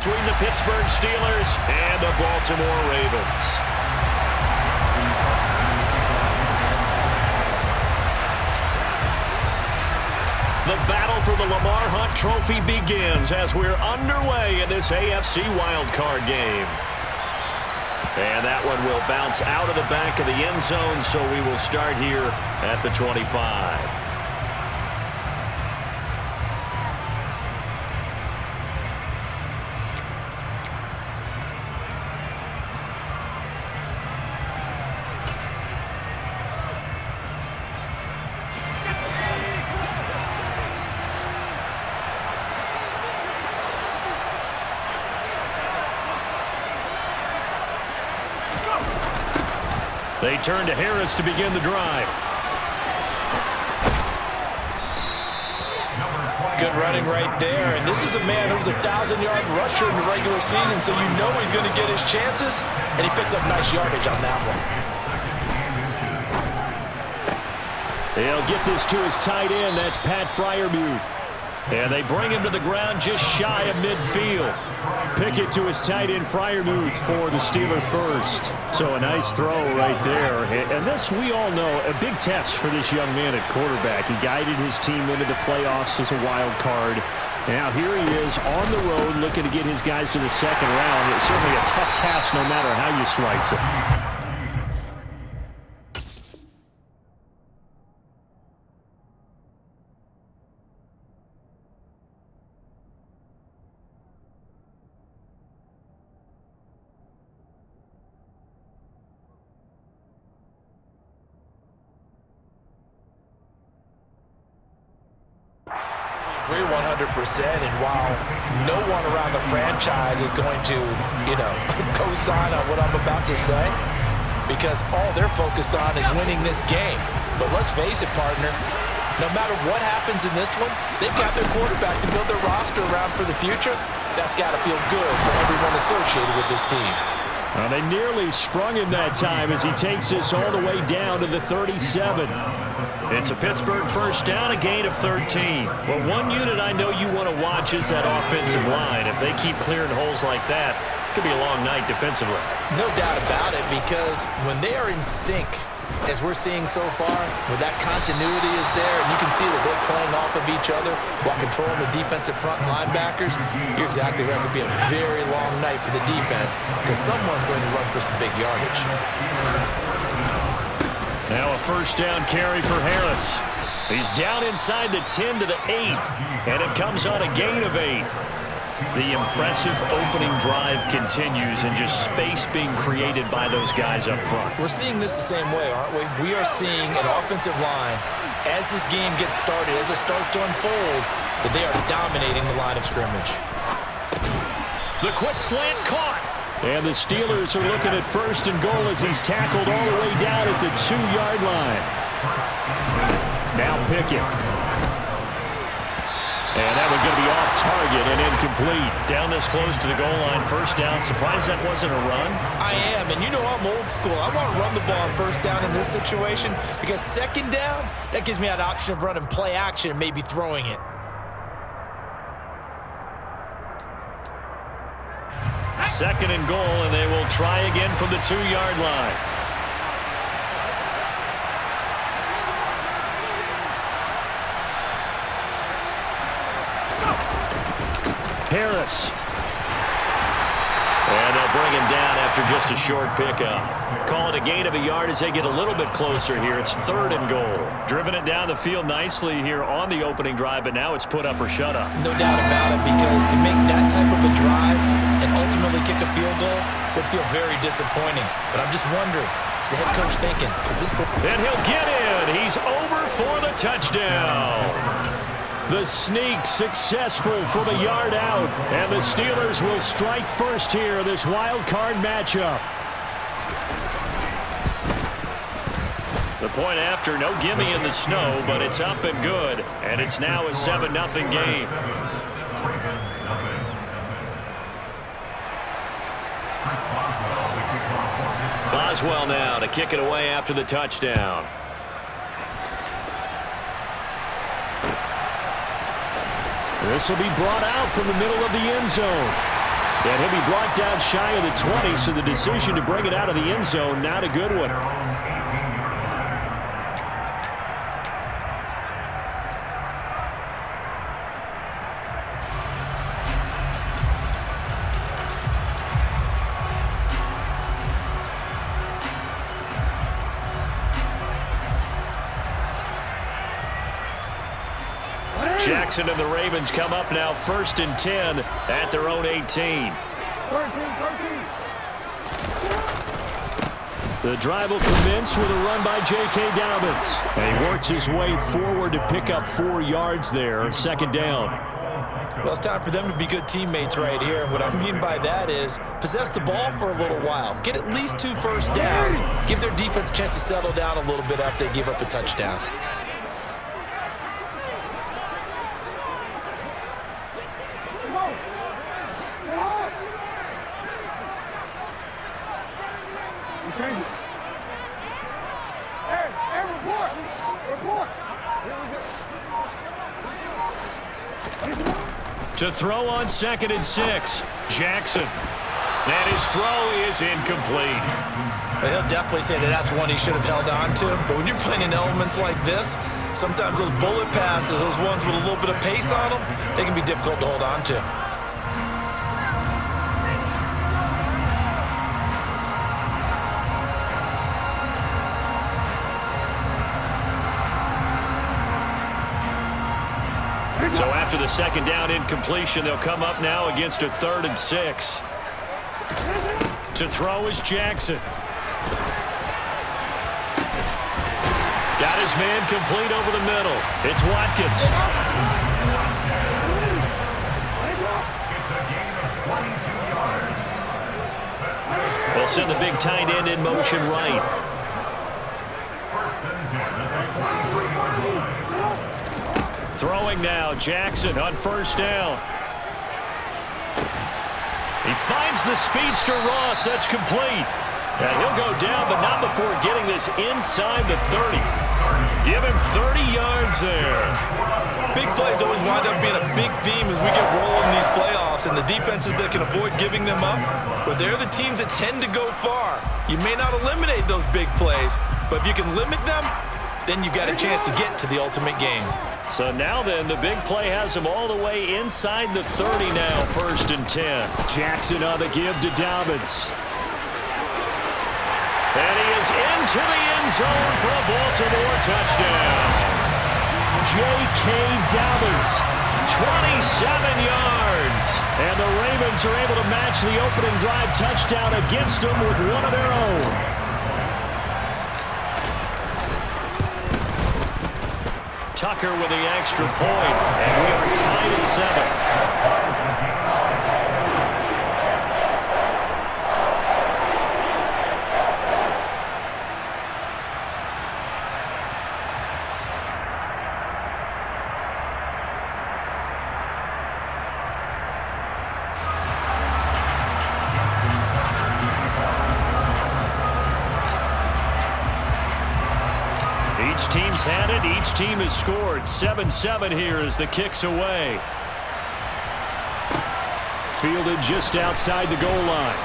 Between the Pittsburgh Steelers and the Baltimore Ravens. The battle for the Lamar Hunt Trophy begins as we're underway in this AFC wildcard game. And that one will bounce out of the back of the end zone, so we will start here at the 25. They turn to Harris to begin the drive. Good running right there, and this is a man who was a 1,000-yard rusher in the regular season, so you know he's going to get his chances, and he picks up nice yardage on that one. He'll get this to his tight end. That's Pat Freiermuth. And they bring him to the ground just shy of midfield. Pickett to his tight end, Freiermuth, for the Steeler first. So a nice throw right there. And this, we all know, a big test for this young man at quarterback. He guided his team into the playoffs as a wild card. Now here he is on the road looking to get his guys to the second round. It's certainly a tough task no matter how you slice it. Agree 100%, and while no one around the franchise is going to, co-sign on what I'm about to say, because all they're focused on is winning this game. But let's face it, partner, no matter what happens in this one, they've got their quarterback to build their roster around for the future. That's got to feel good for everyone associated with this team. Well, they nearly sprung him that time as he takes this all the way down to the 37. It's a Pittsburgh first down, a gain of 13. Well, one unit I know you want to watch is that offensive line. If they keep clearing holes like that, it could be a long night defensively. No doubt about it, because when they are in sync, as we're seeing so far, when that continuity is there, and you can see that they're playing off of each other while controlling the defensive front linebackers, you're exactly right. It could be a very long night for the defense because someone's going to run for some big yardage. Now a first down carry for Harris. He's down inside the 10 to the 8, and it comes on a gain of 8. The impressive opening drive continues, and just space being created by those guys up front. We're seeing this the same way, aren't we? We are seeing an offensive line, as this game gets started, as it starts to unfold, that they are dominating the line of scrimmage. The quick slant caught. And the Steelers are looking at first and goal as he's tackled all the way down at the 2-yard line. Now Pickett. And that one going to be off target and incomplete. Down this close to the goal line, first down. Surprised that wasn't a run? I am, and you know I'm old school. I want to run the ball on first down in this situation because second down, that gives me an option of running play action and maybe throwing it. Second and goal, and they will try again from the 2-yard line. Harris. And they'll bring him down after just a short pickup. Call it a gain of a yard as they get a little bit closer here. It's third and goal. Driven it down the field nicely here on the opening drive, but now it's put up or shut up. No doubt about it, because to make that type of a drive and ultimately kick a field goal would feel very disappointing. But I'm just wondering, is the head coach thinking, is this for... And he'll get in. He's over for the touchdown. The sneak successful from a yard out. And the Steelers will strike first here in this wild card matchup. The point after, no gimme in the snow, but it's up and good. And it's now a 7-0 game. Boswell now to kick it away after the touchdown. This will be brought out from the middle of the end zone. And he'll be brought down shy of the 20, so the decision to bring it out of the end zone, not a good one. Jackson and the Ravens come up now 1st and 10 at their own 18. The drive will commence with a run by J.K. Dobbins. And he works his way forward to pick up 4 yards there, 2nd down. Well, it's time for them to be good teammates right here. And what I mean by that is possess the ball for a little while. Get at least 2 first downs. Give their defense a chance to settle down a little bit after they give up a touchdown. To throw on 2nd and 6, Jackson. And his throw is incomplete. He'll definitely say that that's one he should have held on to. But when you're playing in elements like this, sometimes those bullet passes, those ones with a little bit of pace on them, they can be difficult to hold on to. So after the 2nd down incompletion, they'll come up now against a 3rd and 6. To throw is Jackson. Got his man complete over the middle. It's Watkins. They'll send the big tight end in motion right. Throwing now, Jackson on 1st down. He finds the speedster Ross. That's complete. And he'll go down, but not before getting this inside the 30. Give him 30 yards there. Big plays always wind up being a big theme as we get rolling in these playoffs, and the defenses that can avoid giving them up, but they're the teams that tend to go far. You may not eliminate those big plays, but if you can limit them, then you've got a chance to get to the ultimate game. So now then, the big play has him all the way inside the 30 now, 1st and 10. Jackson on the give to Dobbins. And he is into the end zone for a Baltimore touchdown. J.K. Dobbins, 27 yards. And the Ravens are able to match the opening drive touchdown against them with one of their own. Tucker with the extra point, and we are tied at 7. Each team's had it. Each team has scored. 7-7 here as the kick's away. Fielded just outside the goal line.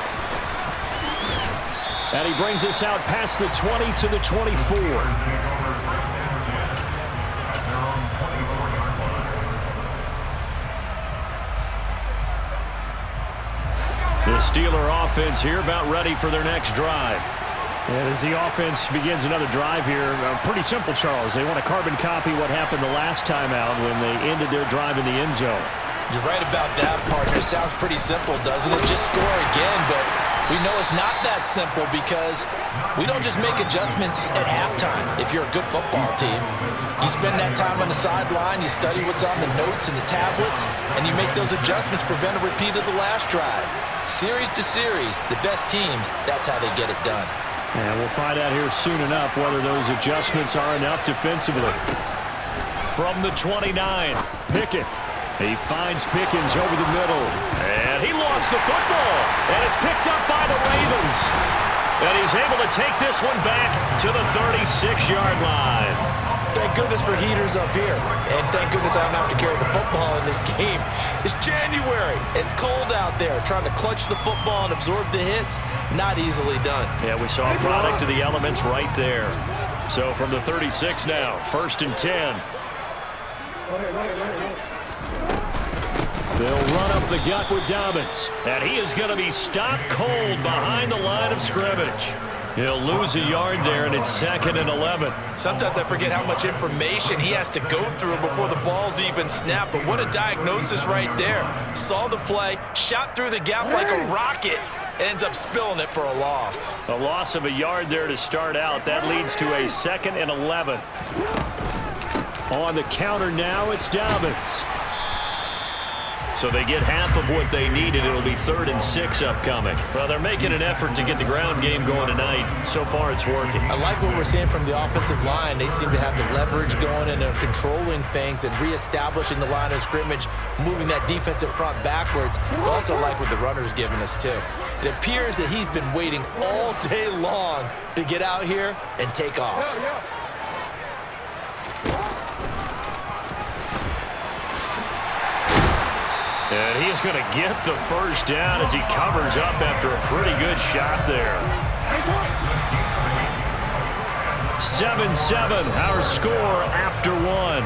And he brings us out past the 20 to the 24. The Steeler offense here about ready for their next drive. And as the offense begins another drive here, pretty simple, Charles. They want to carbon copy what happened the last time out when they ended their drive in the end zone. You're right about that, partner. It sounds pretty simple, doesn't it? Just score again, but we know it's not that simple because we don't just make adjustments at halftime if you're a good football team. You spend that time on the sideline, you study what's on the notes and the tablets, and you make those adjustments, prevent a repeat of the last drive. Series to series, the best teams, that's how they get it done. And we'll find out here soon enough whether those adjustments are enough defensively. From the 29, Pickett. He finds Pickens over the middle. And he lost the football. And it's picked up by the Ravens. And he's able to take this one back to the 36-yard line. Thank goodness for heaters up here. And thank goodness I don't have to carry the football in this game. It's January. It's cold out there. Trying to clutch the football and absorb the hits, not easily done. Yeah, we saw a product of the elements right there. So from the 36 now, 1st and 10. They'll run up the gut with Dobbins. And he is going to be stopped cold behind the line of scrimmage. He'll lose a yard there, and it's 2nd and 11. Sometimes I forget how much information he has to go through before the ball's even snapped. But what a diagnosis right there. Saw the play, shot through the gap like a rocket, ends up spilling it for a loss. A loss of a yard there to start out. That leads to a 2nd and 11. On the counter now, it's Dobbins. So they get half of what they needed. It'll be 3rd and 6 upcoming. Well, they're making an effort to get the ground game going tonight. So far, it's working. I like what we're seeing from the offensive line. They seem to have the leverage going and they're controlling things and reestablishing the line of scrimmage, moving that defensive front backwards. But also like what the runner's giving us, too. It appears that he's been waiting all day long to get out here and take off. And he is going to get the first down as he covers up after a pretty good shot there. 7-7, our score after 1.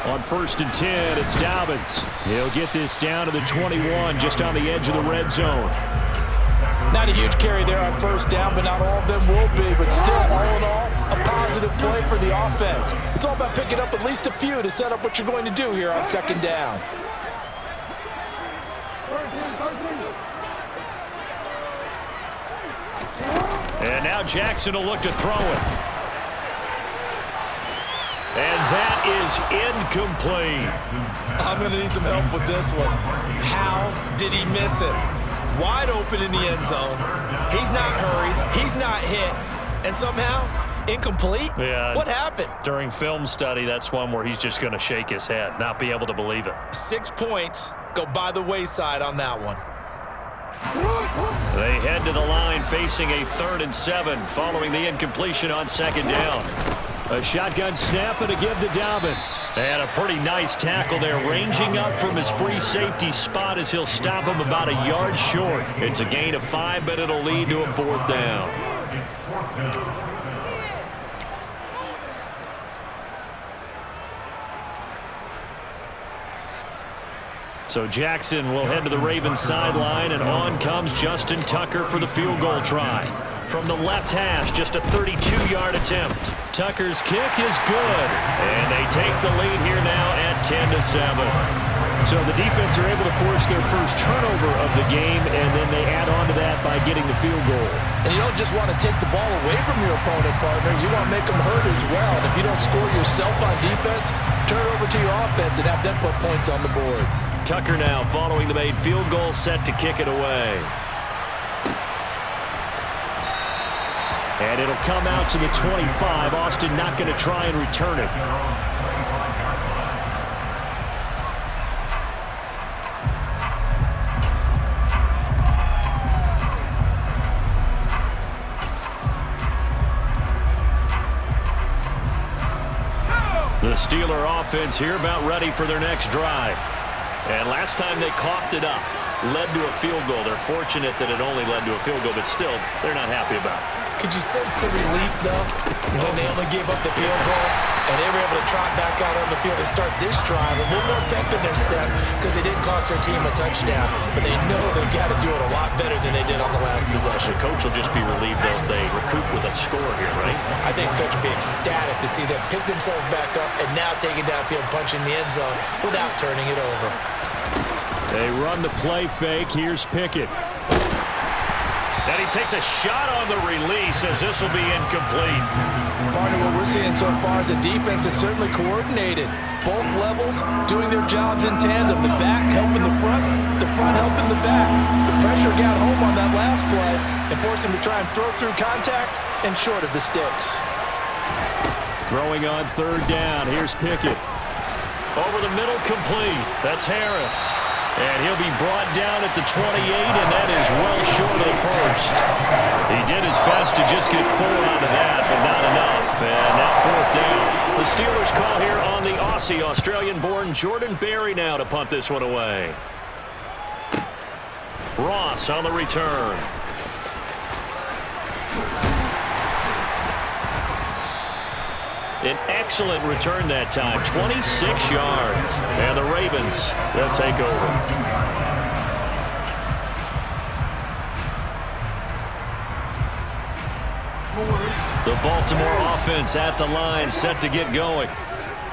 On 1st and 10, it's Dobbins. He'll get this down to the 21, just on the edge of the red zone. Not a huge carry there on 1st down, but not all of them will be. But still, all in all, a positive play for the offense. It's all about picking up at least a few to set up what you're going to do here on 2nd down. And now Jackson will look to throw it. And that is incomplete. I'm going to need some help with this one. How did he miss it? Wide open in the end zone. He's not hurried. He's not hit. And somehow, incomplete? Yeah. What happened? During film study, that's one where he's just going to shake his head, not be able to believe it. 6 points go by the wayside on that one. They head to the line facing a 3rd and 7 following the incompletion on 2nd down. A shotgun snap and a give to Dobbins. And a pretty nice tackle there, ranging up from his free safety spot as he'll stop him about a yard short. It's a gain of 5, but it'll lead to a 4th down. So Jackson will head to the Ravens sideline, and on comes Justin Tucker for the field goal try. From the left hash, just a 32-yard attempt. Tucker's kick is good, and they take the lead here now at 10-7. So the defense are able to force their first turnover of the game, and then they add on to that by getting the field goal. And you don't just want to take the ball away from your opponent, partner. You want to make them hurt as well. And if you don't score yourself on defense, turn it over to your offense and have them put points on the board. Tucker now following the made field goal, set to kick it away. And it'll come out to the 25. Austin not going to try and return it. The Steeler offense here about ready for their next drive. And last time they coughed it up, led to a field goal. They're fortunate that it only led to a field goal, but still, they're not happy about it. Could you sense the relief, though, when they only gave up the field goal and they were able to trot back out on the field and start this drive? A little more pep in their step because they didn't cost their team a touchdown, but they know they've got to do it a lot better than they did on the last possession. The coach will just be relieved, though, if they recoup with a score here, right? I think coach will be ecstatic to see them pick themselves back up and now take it downfield, punch in the end zone without turning it over. They run the play fake. Here's Pickett. And he takes a shot on the release as this will be incomplete. Partner, what we're seeing so far is the defense is certainly coordinated. Both levels doing their jobs in tandem. The back helping the front helping the back. The pressure got home on that last play and forced him to try and throw through contact and short of the sticks. Throwing on third down. Here's Pickett. Over the middle, complete. That's Harris. And he'll be brought down at the 28, and that is well short of the first. He did his best to just get 4 out of that, but not enough. And now fourth down. The Steelers call here on the Aussie, Australian-born Jordan Berry now to punt this one away. Ross on the return. An excellent return that time, 26 yards. And the Ravens, they'll take over. The Baltimore offense at the line, set to get going.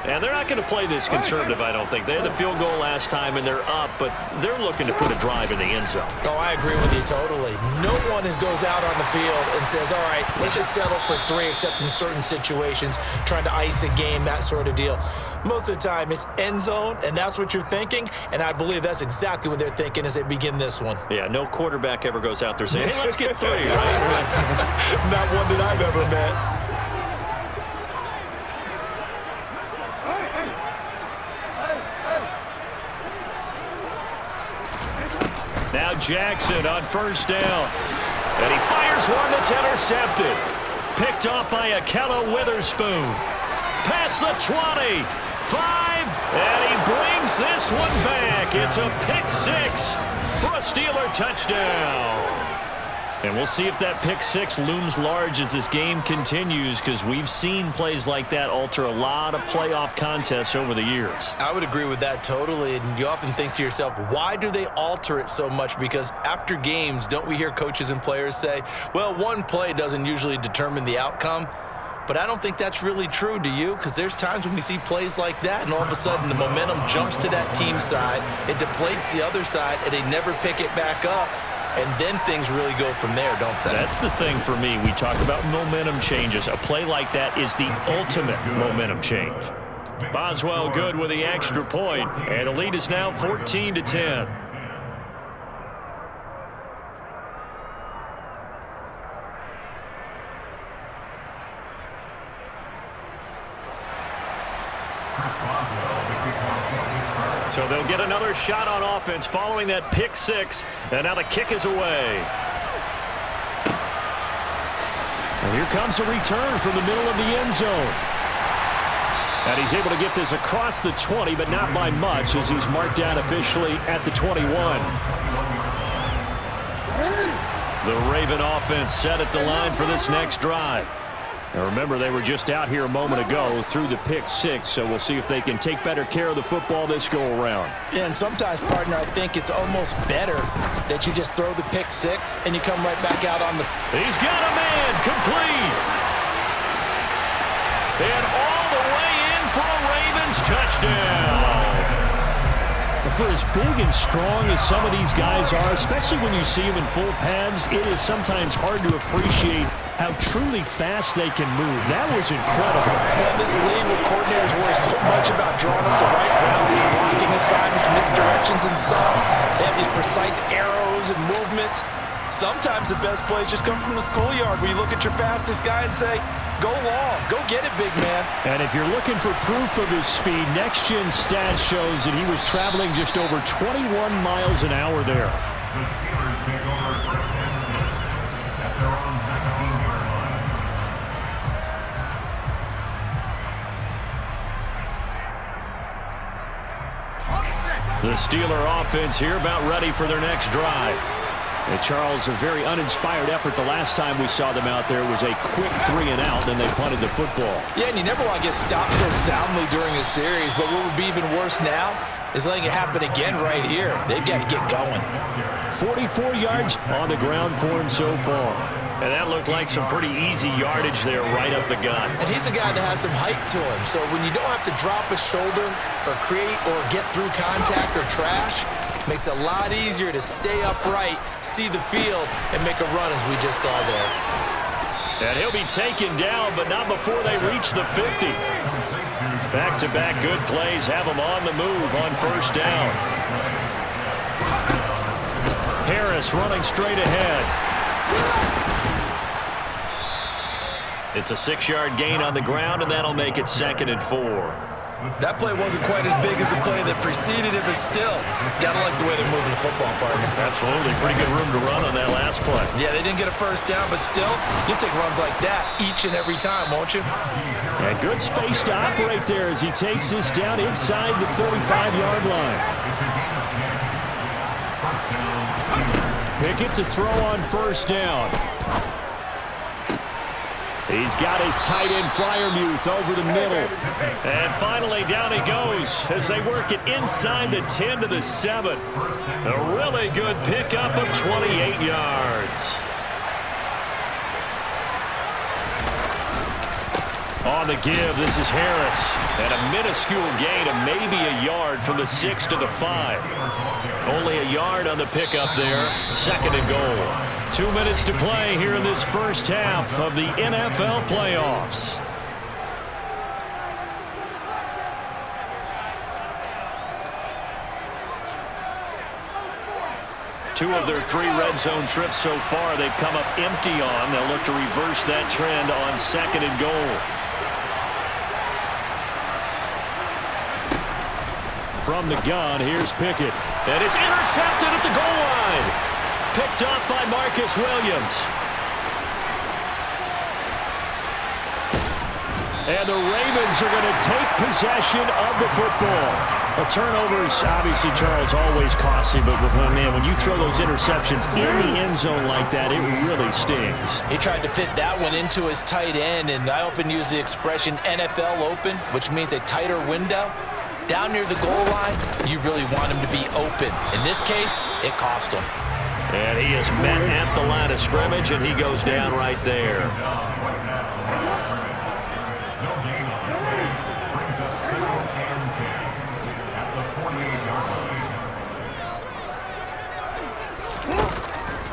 And they're not going to play this conservative, I don't think. They had a field goal last time, and they're up, but they're looking to put a drive in the end zone. Oh, I agree with you totally. No one goes out on the field and says, all right, let's just settle for 3, except in certain situations, trying to ice a game, that sort of deal. Most of the time, it's end zone, and that's what you're thinking, and I believe that's exactly what they're thinking as they begin this one. Yeah, no quarterback ever goes out there saying, hey, let's get 3, right? Not one that I've ever met. Now Jackson on first down. And he fires one that's intercepted. Picked off by Akella Witherspoon. Past the 20. 5. And he brings this one back. It's a pick 6 for a Steeler touchdown. And we'll see if that pick 6 looms large as this game continues, because we've seen plays like that alter a lot of playoff contests over the years. I would agree with that totally, and you often think to yourself, why do they alter it so much? Because after games, don't we hear coaches and players say, well, one play doesn't usually determine the outcome? But I don't think that's really true, do you? Because there's times when we see plays like that, and all of a sudden the momentum jumps to that team side, it deflates the other side, and they never pick it back up. And then things really go from there, don't they? That's the thing for me. We talk about momentum changes. A play like that is the ultimate momentum change. Boswell good with the extra point, and the lead is now 14-10. So they'll get another shot on offense following that pick 6. And now the kick is away. And here comes a return from the middle of the end zone. And he's able to get this across the 20, but not by much, as he's marked down officially at the 21. The Raven offense set at the line for this next drive. Now remember, they were just out here a moment ago through the pick 6, so we'll see if they can take better care of the football this go-around. Yeah, and sometimes, partner, I think it's almost better that you just throw the pick 6 and you come right back out on the... He's got a man, complete! And all the way in for a Ravens touchdown! For as big and strong as some of these guys are, especially when you see them in full pads, it is sometimes hard to appreciate how truly fast they can move. That was incredible. In this league where coordinators worry so much about drawing up the right routes, blocking assignments, misdirections and stuff, they have these precise arrows and movements. Sometimes the best plays just come from the schoolyard where you look at your fastest guy and say, go long, go get it, big man. And if you're looking for proof of his speed, Next Gen Stats shows that he was traveling just over 21 miles an hour there. The Steelers take over first and 10 at their own 19-yard line. The Steeler offense here about ready for their next drive. And Charles, a very uninspired effort the last time we saw them out there was a quick 3 and out, and they punted the football. Yeah, and you never want to get stopped so soundly during a series, but what would be even worse now is letting it happen again right here. They've got to get going. 44 yards on the ground for him so far. And that looked like some pretty easy yardage there right up the gut. And he's a guy that has some height to him, so when you don't have to drop a shoulder or create or get through contact or trash, Makes it a lot easier to stay upright, see the field, and make a run as we just saw there. And he'll be taken down, but not before they reach the 50. Back-to-back good plays have him on the move on first down. Harris running straight ahead. It's a 6-yard gain on the ground, and that'll make it 2nd and 4. That play wasn't quite as big as the play that preceded it, but still, gotta like the way they're moving the football, partner. Absolutely. Pretty good room to run on that last play. Yeah, they didn't get a first down, but still, you'll take runs like that each and every time, won't you? And good space to operate there as he takes this down inside the 35-yard line. Pickett to throw on first down. He's got his tight end Freiermuth over the middle. And finally down he goes as they work it inside the 10 to the 7. A really good pickup of 28 yards. On the give, this is Harris. And a minuscule gain of maybe a yard from the 6 to the 5. Only a yard on the pickup there. 2nd and goal. 2 minutes to play here in this first half of the NFL playoffs. Two of their 3 red zone trips so far they've come up empty on. They'll look to reverse that trend on 2nd and goal. From the gun, here's Pickett. And it's intercepted at the goal line. Picked up by Marcus Williams. And the Ravens are going to take possession of the football. A turnover's obviously, Charles, always costly, but man, when you throw those interceptions in the end zone like that, it really stings. He tried to fit that one into his tight end, and I often use the expression NFL open, which means a tighter window. Down near the goal line, you really want him to be open. In this case, it cost him. And he is met at the line of scrimmage, and he goes down right there.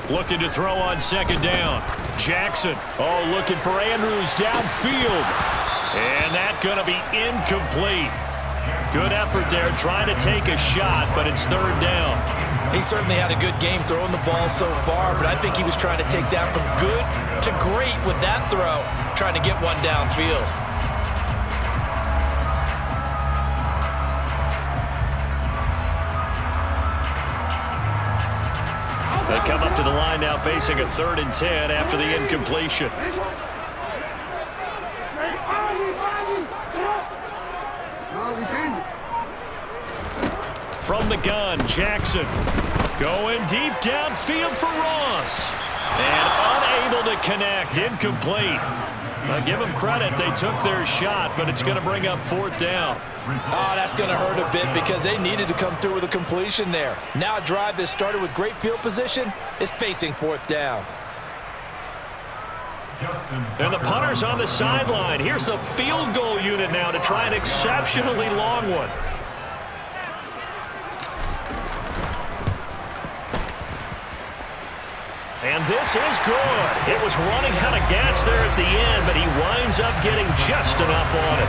Looking to throw on 2nd down. Jackson, looking for Andrews downfield. And that's going to be incomplete. Good effort there, trying to take a shot, but it's 3rd down. He certainly had a good game throwing the ball so far, but I think he was trying to take that from good to great with that throw, trying to get one downfield. They come up to the line now facing a 3rd and 10 after the incompletion. From the gun, Jackson going deep downfield for Ross. And unable to connect, incomplete. Now give them credit, they took their shot, but it's going to bring up 4th down. Oh, that's going to hurt a bit because they needed to come through with a completion there. Now a drive that started with great field position is facing 4th down. And the punter's on the sideline. Here's the field goal unit now to try an exceptionally long one. And this is good. It was running out of gas there at the end, but he winds up getting just enough on it.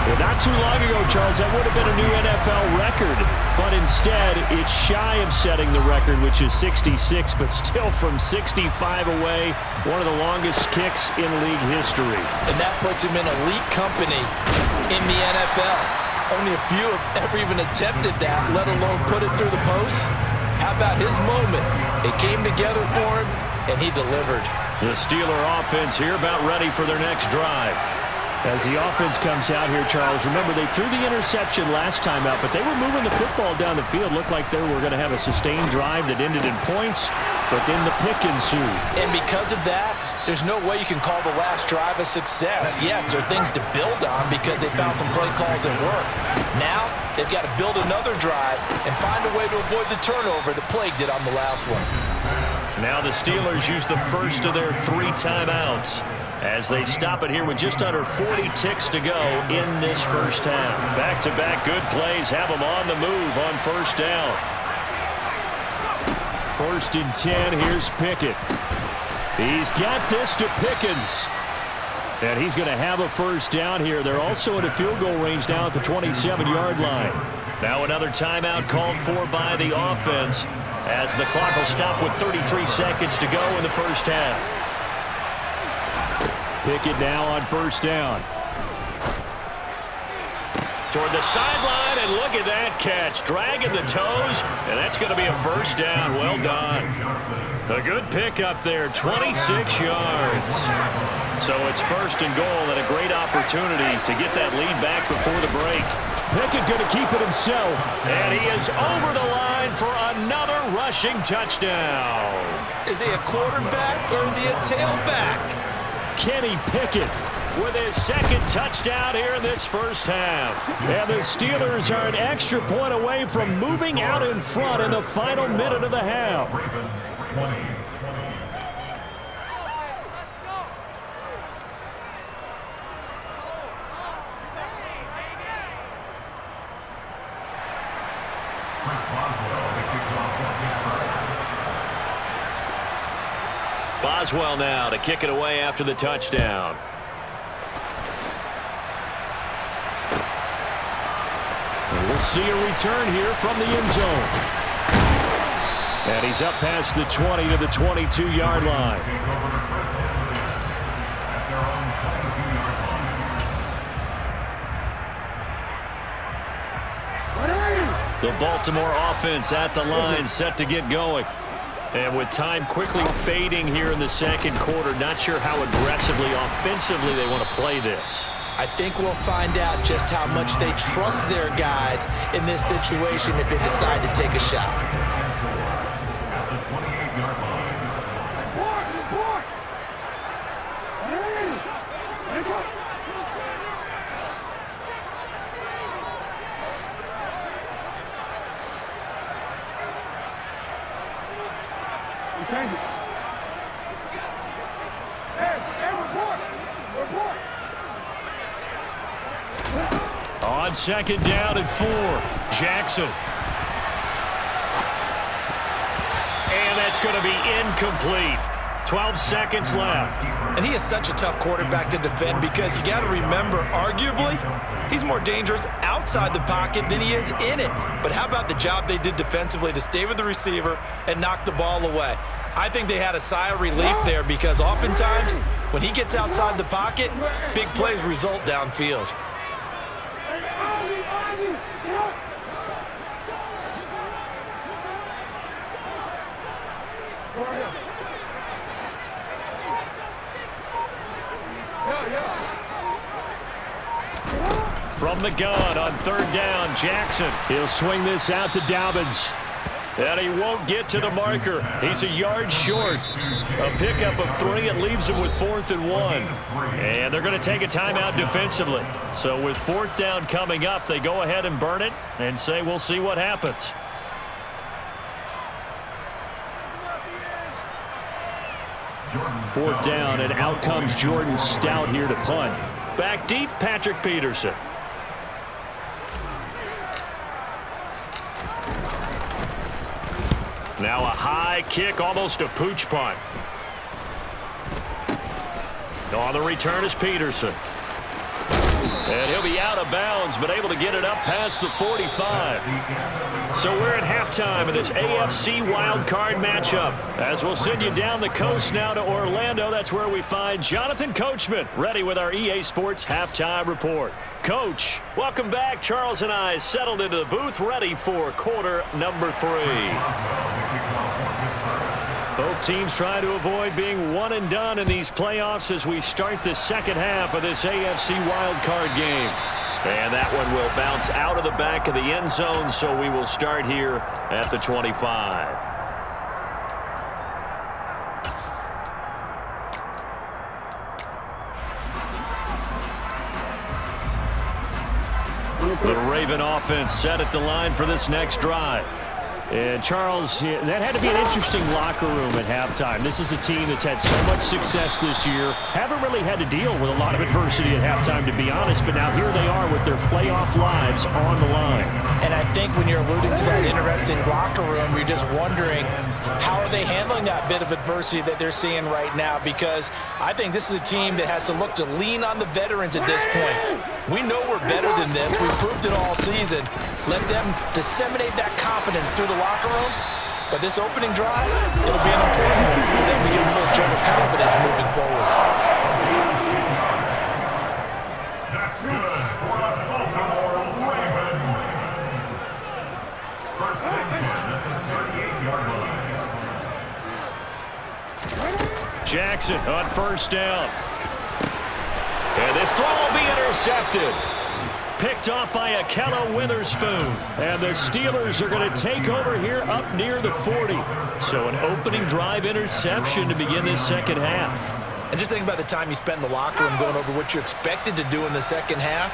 Well, not too long ago, Charles, that would have been a new NFL record. But instead, it's shy of setting the record, which is 66, but still from 65 away, one of the longest kicks in league history. And that puts him in elite company in the NFL. Only a few have ever even attempted that, let alone put it through the post. How about his moment? It came together for him, and he delivered. The Steeler offense here about ready for their next drive. As the offense comes out here, Charles, remember they threw the interception last time out, but they were moving the football down the field. Looked like they were going to have a sustained drive that ended in points, but then the pick ensued. And because of that, there's no way you can call the last drive a success. Yes, there are things to build on because they found some play calls that work. Now, they've got to build another drive and find a way to avoid the turnover that plagued it on the last one. Now the Steelers use the first of their 3 timeouts as they stop it here with just under 40 ticks to go in this first half. Back-to-back good plays have them on the move on first down. 1st and 10. Here's Pickett. He's got this to Pickens. And he's going to have a 1st down here. They're also in a field goal range now at the 27-yard line. Now another timeout called for by the offense as the clock will stop with 33 seconds to go in the 1st half. Pickett now on 1st down. Toward the sideline, and look at that catch. Dragging the toes, and that's going to be a 1st down. Well done. A good pickup there, 26 yards. So it's 1st and goal and a great opportunity to get that lead back before the break. Pickett going to keep it himself. And he is over the line for another rushing touchdown. Is he a quarterback or is he a tailback? Kenny Pickett with his 2nd touchdown here in this 1st half. And the Steelers are an extra point away from moving out in front in the final minute of the half. Boswell now to kick it away after the touchdown. And we'll see a return here from the end zone. And he's up past the 20 to the 22-yard line. The Baltimore offense at the line, set to get going. And with time quickly fading here in the 2nd quarter, not sure how aggressively, offensively they want to play this. I think we'll find out just how much they trust their guys in this situation if they decide to take a shot. On 2nd down and 4, Jackson. And that's going to be incomplete. 12 seconds left. And he is such a tough quarterback to defend because you got to remember, arguably, he's more dangerous outside the pocket than he is in it. But how about the job they did defensively to stay with the receiver and knock the ball away? I think they had a sigh of relief there because oftentimes when he gets outside the pocket, big plays result downfield. From the gun on 3rd down, Jackson. He'll swing this out to Dobbins. And he won't get to the marker. He's a yard short. A pickup of 3. It leaves him with 4th and 1. And they're going to take a timeout defensively. So with 4th down coming up, they go ahead and burn it and say we'll see what happens. Fourth down, and out comes Jordan Stout here to punt. Back deep, Patrick Peterson. Now a high kick, almost a pooch punt. On the return is Peterson. And he'll be out of bounds, but able to get it up past the 45. So we're at halftime of this AFC wildcard matchup. As we'll send you down the coast now to Orlando, that's where we find Jonathan Coachman, ready with our EA Sports halftime report. Coach, welcome back. Charles and I settled into the booth, ready for quarter number 3. Both teams trying to avoid being one and done in these playoffs as we start the 2nd half of this AFC wildcard game. And that one will bounce out of the back of the end zone, so we will start here at the 25. The Raven offense set at the line for this next drive. And, Charles, that had to be an interesting locker room at halftime. This is a team that's had so much success this year. Haven't really had to deal with a lot of adversity at halftime, to be honest. But now here they are with their playoff lives on the line. And I think when you're alluding to that interesting locker room, you're just wondering, how are they handling that bit of adversity that they're seeing right now? Because I think this is a team that has to look to lean on the veterans at this point. We know we're better than this. We've proved it all season. Let them disseminate that confidence through the locker room. But this opening drive, it'll be an important one for them to get a little jolt of confidence moving forward. That's good for the Baltimore Ravens. First and 10 at the 38-yard line. Jackson on first down. And this throw will be intercepted. Picked off by Akello Witherspoon. And the Steelers are going to take over here up near the 40. So an opening drive interception to begin this second half. And just think about the time you spent in the locker room going over what you expected to do in the second half.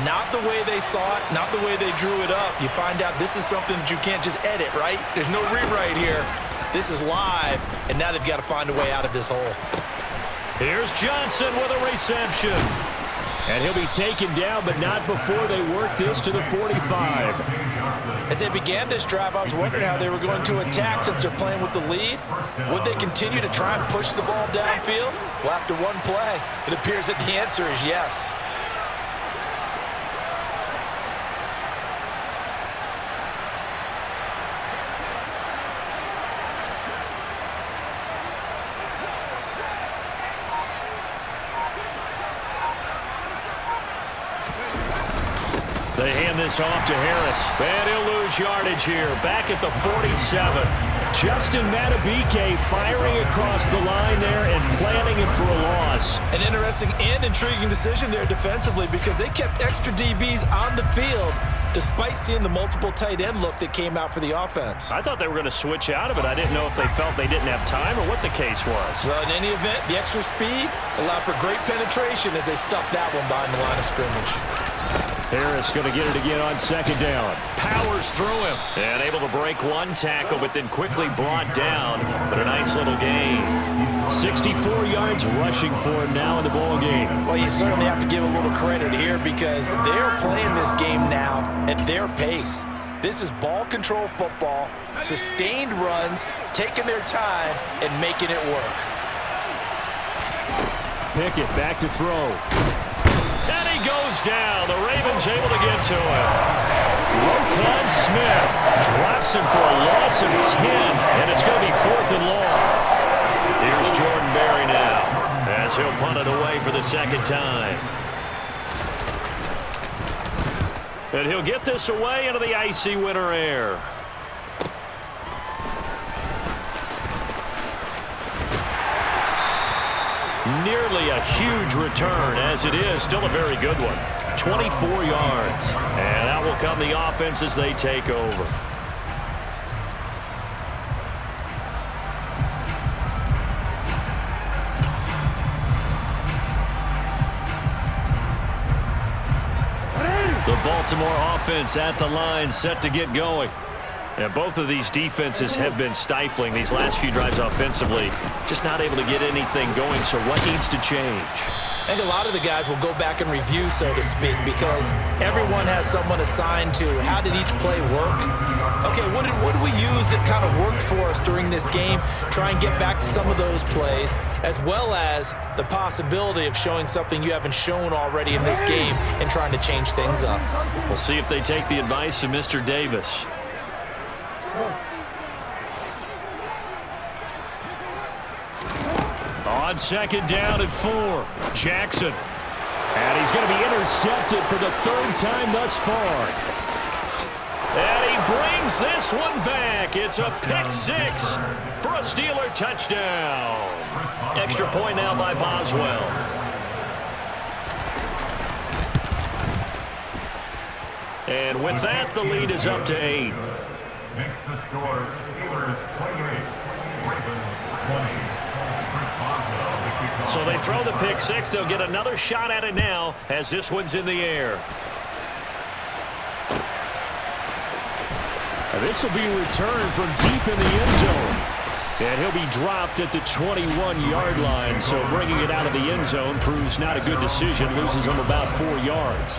Not the way they saw it, not the way they drew it up. You find out this is something that you can't just edit, right? There's no rewrite here. This is live, and now they've got to find a way out of this hole. Here's Johnson with a reception. And he'll be taken down, but not before they work this to the 45. As they began this drive, I was wondering how they were going to attack since they're playing with the lead. Would they continue to try and push the ball downfield? Well, after one play, it appears that the answer is yes. They hand this off to Harris. And he'll lose yardage here. Back at the 47. Justin Madubuike firing across the line there and planting him for a loss. An interesting and intriguing decision there defensively because they kept extra DBs on the field despite seeing the multiple tight end look that came out for the offense. I thought they were going to switch out of it. I didn't know if they felt they didn't have time or what the case was. Well, in any event, the extra speed allowed for great penetration as they stuffed that one behind the line of scrimmage. Harris going to get it again on second down. Powers through him. And able to break one tackle, but then quickly brought down. But a nice little gain. 64 yards rushing for him now in the ball game. Well, you certainly have to give a little credit here because they're playing this game now at their pace. This is ball control football, sustained runs, taking their time, and making it work. Pickett back to throw. And he goes down. The Ravens able to get to him. Roquan Smith drops him for a loss of 10, and it's going to be 4th and long. Here's Jordan Berry now as he'll punt it away for the second time. And he'll get this away into the icy winter air. Nearly a huge return, as it is still a very good one. 24 yards. And out will come the offense as they take over. The Baltimore offense at the line, set to get going. And both of these defenses have been stifling these last few drives offensively. Just not able to get anything going, so what needs to change? I think a lot of the guys will go back and review, so to speak, because everyone has someone assigned to how did each play work. Okay, what did we use that kind of worked for us during this game? Try and get back to some of those plays, as well as the possibility of showing something you haven't shown already in this game and trying to change things up. We'll see if they take the advice of Mr. Davis. On second down at 4, Jackson. And he's going to be intercepted for the 3rd time thus far. And he brings this one back. It's a pick 6 for a Steeler touchdown. Extra point now by Boswell. And with that, the lead is up to 8. Makes the score Steelers 28, Ravens 20. So they throw the pick 6. They'll get another shot at it now as this one's in the air. This will be returned from deep in the end zone. And he'll be dropped at the 21-yard line. So bringing it out of the end zone proves not a good decision. Loses him about 4 yards.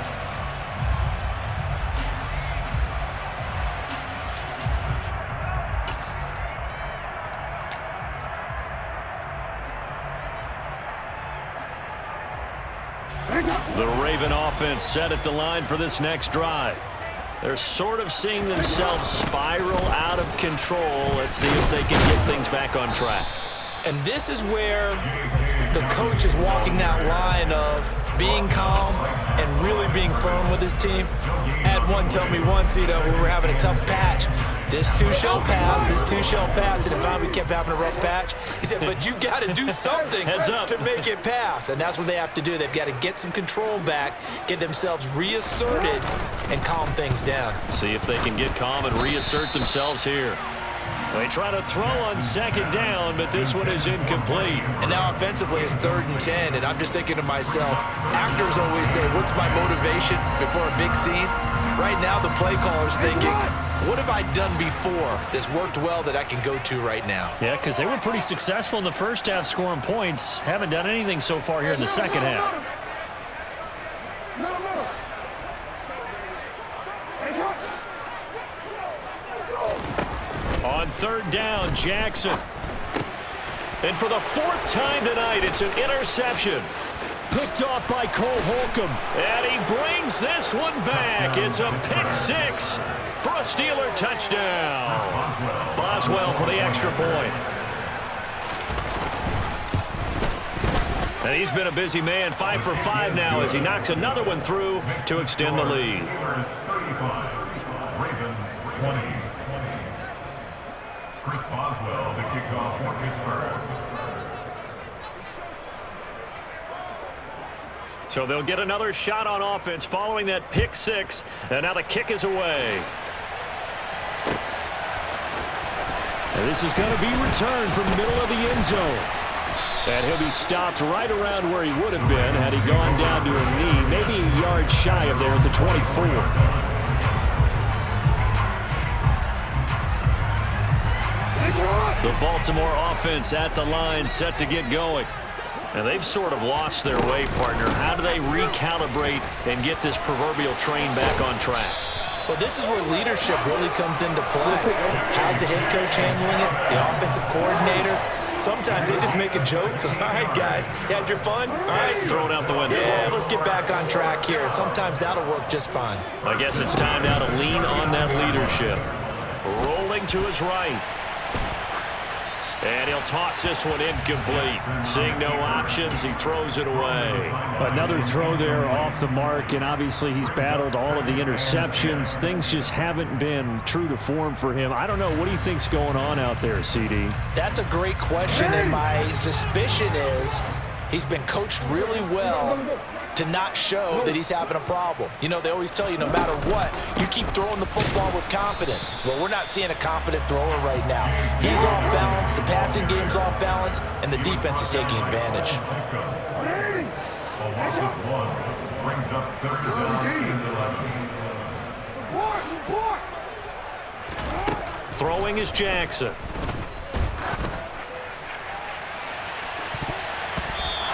The Raven offense set at the line for this next drive. They're sort of seeing themselves spiral out of control. Let's see if they can get things back on track. And this is where the coach is walking that line of being calm and really being firm with his team. I had one tell me once, when we were having a tough patch, this too shall pass, this too shall pass. And if we kept having a rough patch, he said, but you got to do something to make it pass. And that's what they have to do. They've got to get some control back, get themselves reasserted, and calm things down. See if they can get calm and reassert themselves here. They try to throw on second down, but this one is incomplete. And now offensively it's 3rd and 10, and I'm just thinking to myself, actors always say, what's my motivation before a big scene? Right now the play caller's thinking, what have I done before that's worked well that I can go to right now? Yeah, because they were pretty successful in the first half scoring points. Haven't done anything so far here in the second half. On 3rd down, Jackson. And for the 4th time tonight, it's an interception. Picked off by Cole Holcomb. And he brings this one back. It's a pick 6 for a Steeler touchdown. Boswell for the extra point. And he's been a busy man, 5 for 5 now as he knocks another one through to extend the lead. Ravens 20. Chris Boswell, the kickoff for Pittsburgh. So they'll get another shot on offense following that pick 6, and now the kick is away. And this is going to be returned from the middle of the end zone. And he'll be stopped right around where he would have been had he gone down to a knee, maybe a yard shy of there at the 24. The Baltimore offense at the line, set to get going. And they've sort of lost their way, partner. How do they recalibrate and get this proverbial train back on track? Well, this is where leadership really comes into play. How's the head coach handling it? The offensive coordinator? Sometimes they just make a joke. All right, guys, you had your fun? All right. Throw it out the window. Yeah, let's get back on track here. And sometimes that'll work just fine. I guess it's time now to lean on that leadership. Rolling to his right. And he'll toss this one incomplete. Seeing no options, he throws it away. Another throw there off the mark, and obviously he's battled all of the interceptions. Things just haven't been true to form for him. I don't know. What do you think's going on out there, CD? That's a great question, and my suspicion is he's been coached really well to not show that he's having a problem. You know, they always tell you no matter what, you keep throwing the football with confidence. Well, we're not seeing a confident thrower right now. He's off balance, the passing game's off balance, and the defense is taking advantage. A loss of 1 brings up 3rd down and 11. Throwing is Jackson.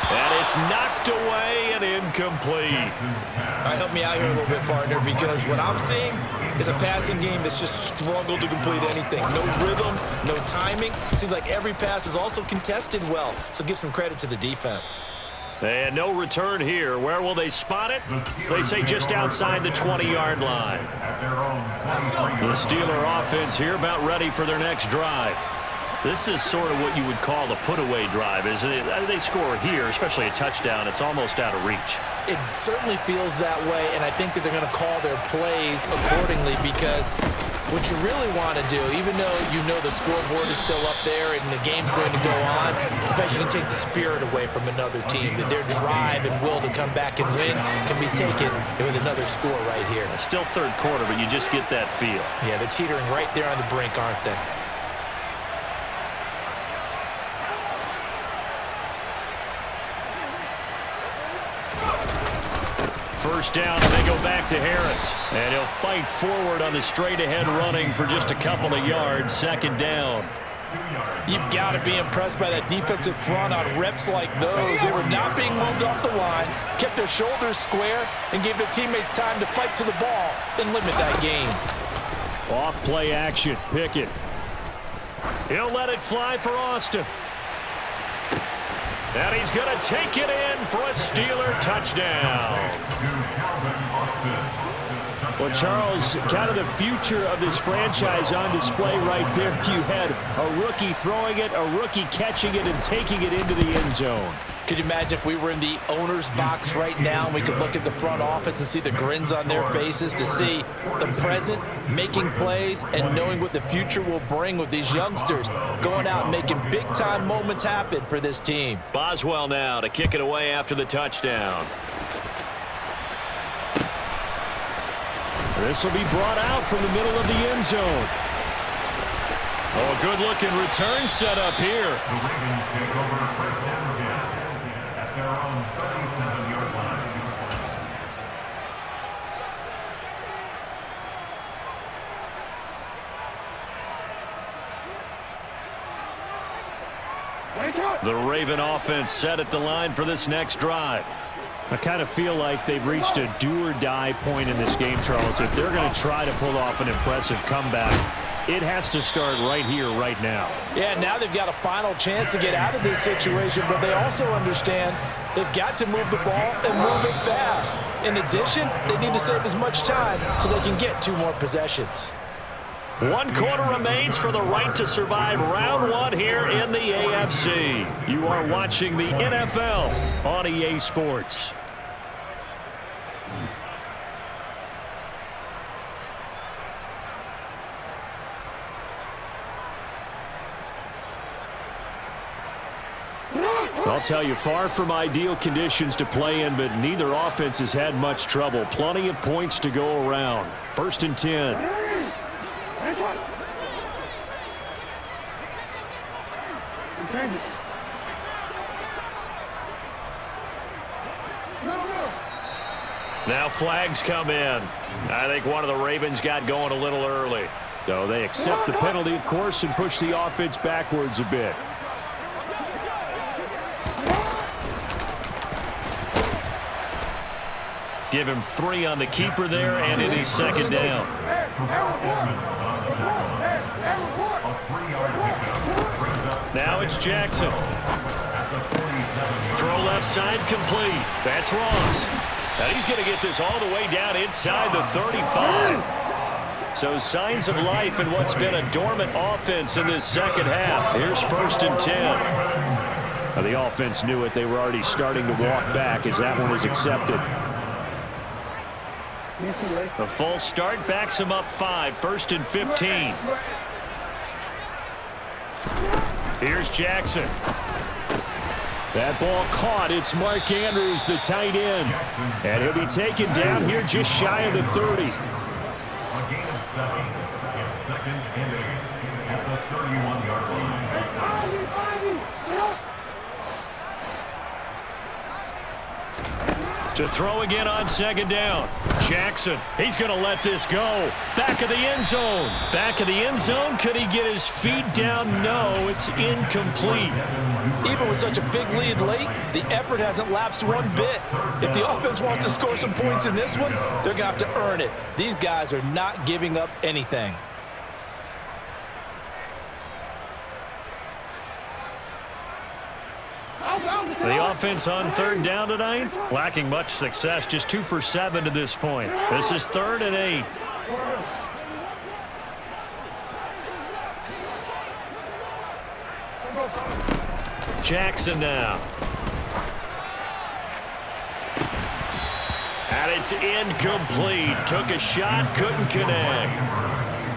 And it's knocked away and incomplete. All right, help me out here a little bit, partner, because what I'm seeing is a passing game that's just struggled to complete anything. No rhythm, no timing. Seems like every pass is also contested well, so give some credit to the defense. And no return here. Where will they spot it? They say just outside the 20-yard line. The Steeler offense here about ready for their next drive. This is sort of what you would call a put-away drive, isn't it? They score here, especially a touchdown. It's almost out of reach. It certainly feels that way, and I think that they're going to call their plays accordingly because what you really want to do, even though you know the scoreboard is still up there and the game's going to go on, in fact, you can take the spirit away from another team, that their drive and will to come back and win can be taken with another score right here. Still third quarter, but you just get that feel. Yeah, they're teetering right there on the brink, aren't they? first down, and they go back to Harris. And he'll fight forward on the straight-ahead running for just a couple of yards. Second down. You've got to be impressed by that defensive front on reps like those. They were not being moved off the line, kept their shoulders square, and gave their teammates time to fight to the ball and limit that gain. Off play action. Pickett. He'll let it fly for Austin. And he's going to take it in for a Steeler touchdown. Well, Charles, kind of the future of this franchise on display right there. You had a rookie throwing it, a rookie catching it, and taking it into the end zone. Could you imagine if we were in the owner's box right now and we could look at the front office and see the grins on their faces, to see the present making plays and knowing what the future will bring with these youngsters going out and making big-time moments happen for this team. Boswell now to kick it away after the touchdown. This will be brought out from the middle of the end zone. Oh, a good-looking return set up here. The Ravens take over first down 10 at their own 37-yard line. The Raven offense set at the line for this next drive. I kind of feel like they've reached a do-or-die point in this game, Charles. If they're going to try to pull off an impressive comeback, it has to start right here, right now. Yeah, now they've got a final chance to get out of this situation, but they also understand they've got to move the ball and move it fast. In addition, they need to save as much time so they can get 2 more possessions. 1 quarter remains for the right to survive round 1 here in the AFC. You are watching the NFL on EA Sports. I'll tell you, far from ideal conditions to play in, but neither offense has had much trouble. Plenty of points to go around. 1st and 10. Now flags come in. I think one of the Ravens got going a little early. So they accept the penalty, of course, and push the offense backwards a bit. Give him 3 on the keeper there, and it is 2nd down. Now it's Jackson. Throw left side complete. That's Ross. And he's going to get this all the way down inside the 35. So signs of life in what's been a dormant offense in this second half. Here's 1st and 10. Now the offense knew it. They were already starting to walk back as that one is accepted. The full start backs him up 5. 1st and 15. Here's Jackson. That ball caught. It's Mark Andrews, the tight end. And he'll be taken down here just shy of the 30. A gain of 7. It's 2nd and 8 at the 31-yard line. To throw again on 2nd down. Jackson, he's going to let this go. Back of the end zone. Back of the end zone. Could he get his feet down? No, it's incomplete. Even with such a big lead late, the effort hasn't lapsed one bit. If the offense wants to score some points in this one, they're going to have to earn it. These guys are not giving up anything. The offense on 3rd down tonight, lacking much success, just 2 for 7 to this point. This is 3rd and 8. Jackson now. And it's incomplete. Took a shot, couldn't connect.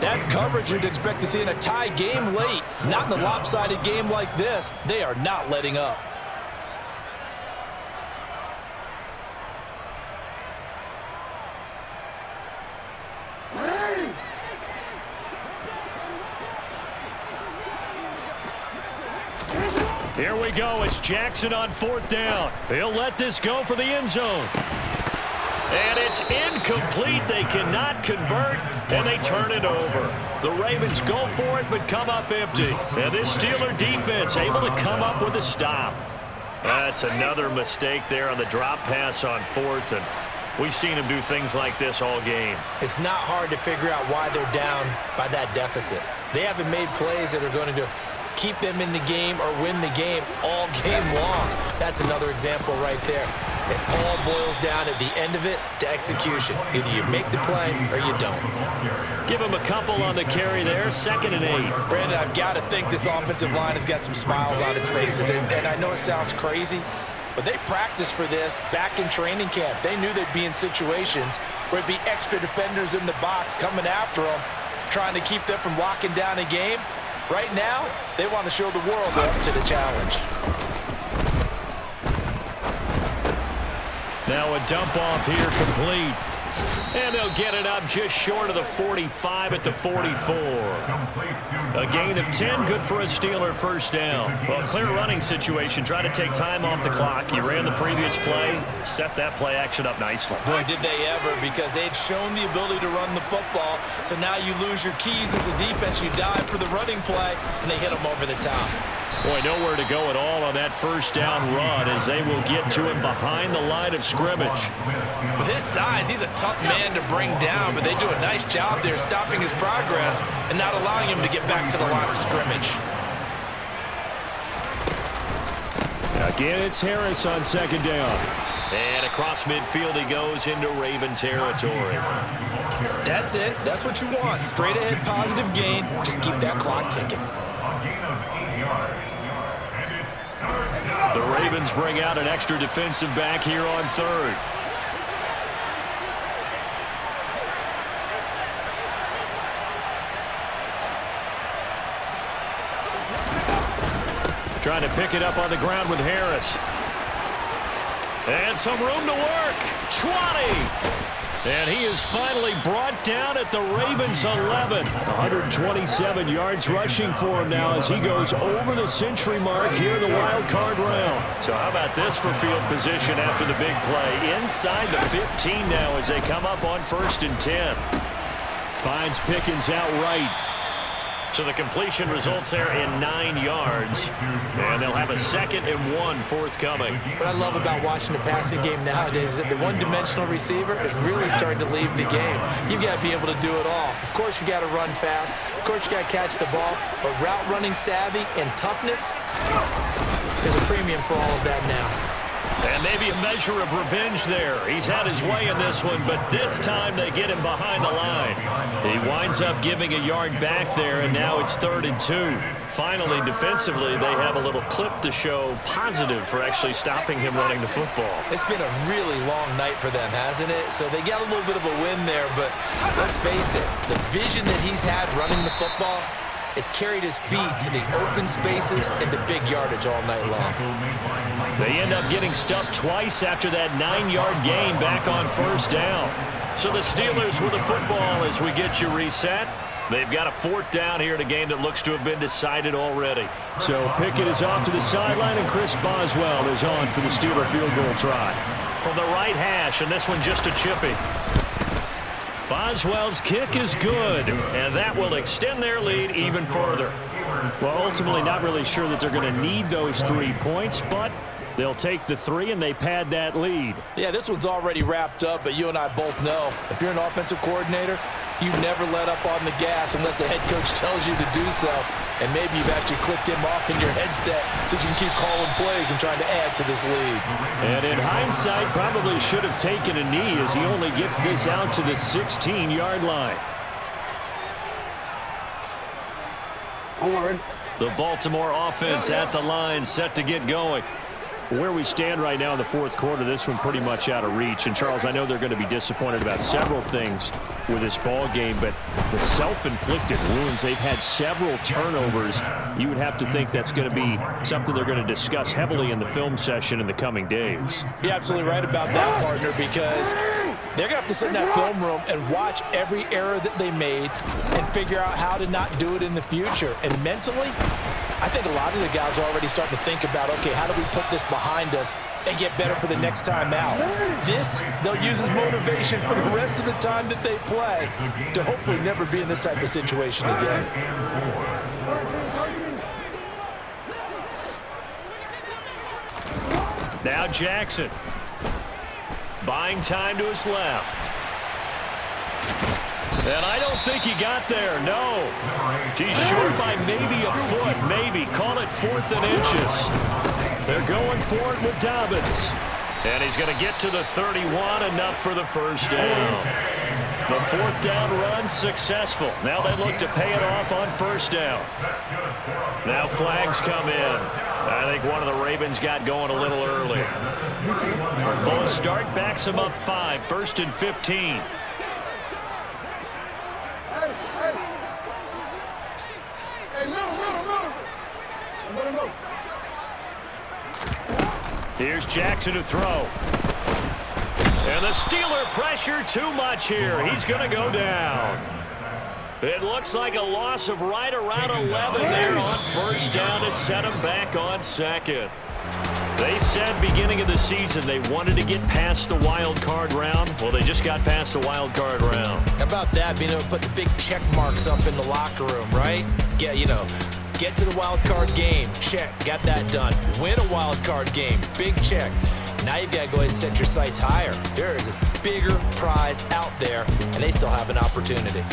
That's coverage you'd expect to see in a tie game late. Not in a lopsided game like this. They are not letting up. Here we go. It's Jackson on 4th down. He'll let this go for the end zone. And it's incomplete. They cannot convert, and they turn it over. The Ravens go for it, but come up empty. And this Steeler defense able to come up with a stop. That's another mistake there on the drop pass on fourth, and we've seen him do things like this all game. It's not hard to figure out why they're down by that deficit. They haven't made plays that are going to keep them in the game or win the game all game long. That's another example right there. It all boils down at the end of it to execution. Either you make the play or you don't. Give him a couple on the carry there, 2nd and 8. Brandon, I've got to think this offensive line has got some smiles on its faces. And I know it sounds crazy, but they practiced for this back in training camp. They knew they'd be in situations where it'd be extra defenders in the box coming after them, trying to keep them from locking down a game. Right now, they want to show the world they're up to the challenge. Now a dump off here complete. And they'll get it up just short of the 45 at the 44. A gain of 10, good for a Steeler first down. Well, clear running situation. Try to take time off the clock. You ran the previous play, set that play action up nicely. Boy, did they ever, because they had shown the ability to run the football. So now you lose your keys as a defense. You dive for the running play, and they hit them over the top. Boy, nowhere to go at all on that first down run as they will get to him behind the line of scrimmage. With his size, he's a tough man to bring down, but they do a nice job there stopping his progress and not allowing him to get back to the line of scrimmage. Again, it's Harris on 2nd down. And across midfield he goes into Raven territory. That's it. That's what you want. Straight ahead positive gain. Just keep that clock ticking. The Ravens bring out an extra defensive back here on 3rd. Trying to pick it up on the ground with Harris. And some room to work. 20. And he is finally brought down at the Ravens' 11. 127 yards rushing for him now as he goes over the century mark here in the wild card round. So how about this for field position after the big play? Inside the 15 now as they come up on 1st and 10. Finds Pickens outright. So the completion results there in 9 yards. And they'll have a 2nd and 1 forthcoming. What I love about watching the passing game nowadays is that the one-dimensional receiver is really starting to leave the game. You've got to be able to do it all. Of course, you got to run fast. Of course, you got to catch the ball. But route running savvy and toughness, there's a premium for all of that now. And maybe a measure of revenge there. He's had his way in this one, but this time they get him behind the line. He winds up giving a yard back there, and now it's 3rd and 2. Finally, defensively, they have a little clip to show positive for actually stopping him running the football. It's been a really long night for them, hasn't it? So they got a little bit of a win there, but let's face it, the vision that he's had running the football has carried his feet to the open spaces and the big yardage all night long. They end up getting stuffed twice after that 9-yard gain back on 1st down. So the Steelers with the football as we get you reset. They've got a 4th down here in a game that looks to have been decided already. So Pickett is off to the sideline, and Chris Boswell is on for the Steeler field goal try. From the right hash, and this one just a chippy. Boswell's kick is good, and that will extend their lead even further. Well, ultimately not really sure that they're going to need those 3 points, but they'll take the 3 and they pad that lead. Yeah, this one's already wrapped up, but you and I both know if you're an offensive coordinator, you never let up on the gas unless the head coach tells you to do so. And maybe you've actually clicked him off in your headset so you can keep calling plays and trying to add to this lead. And in hindsight, probably should have taken a knee as he only gets this out to the 16-yard line. The Baltimore offense at the line, set to get going. Where we stand right now in the 4th quarter, this one pretty much out of reach. And, Charles, I know they're going to be disappointed about several things with this ball game, but the self-inflicted wounds, they've had several turnovers. You would have to think that's going to be something they're going to discuss heavily in the film session in the coming days. You're absolutely right about that, partner, because they're going to have to sit in that film room and watch every error that they made and figure out how to not do it in the future. And mentally, I think a lot of the guys are already starting to think about, okay, how do we put this behind us and get better for the next time out. This, they'll use as motivation for the rest of the time that they play to hopefully never be in this type of situation again. Now Jackson. Buying time to his left. And I don't think he got there, no. He's short by maybe a foot, maybe. Call it 4th and inches. They're going for it with Dobbins. And he's going to get to the 31, enough for the first down. The 4th down run successful. Now they look to pay it off on first down. Now flags come in. I think one of the Ravens got going a little early. A false start backs him up 5, 1st and 15. Here's Jackson to throw. And the Steeler pressure too much here. He's going to go down. It looks like a loss of right around 11 there on first down to set him back on second. They said beginning of the season they wanted to get past the wild card round. Well, they just got past the wild card round. How about that, being able to put the big check marks up in the locker room, right? Yeah, get to the wild card game. Check. Got that done. Win a wild card game. Big check. Now you've got to go ahead and set your sights higher. There is a bigger prize out there, and they still have an opportunity.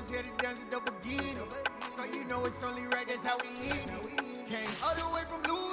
Here to dance at the beginning. So you know it's only right, that's how we eat. Can't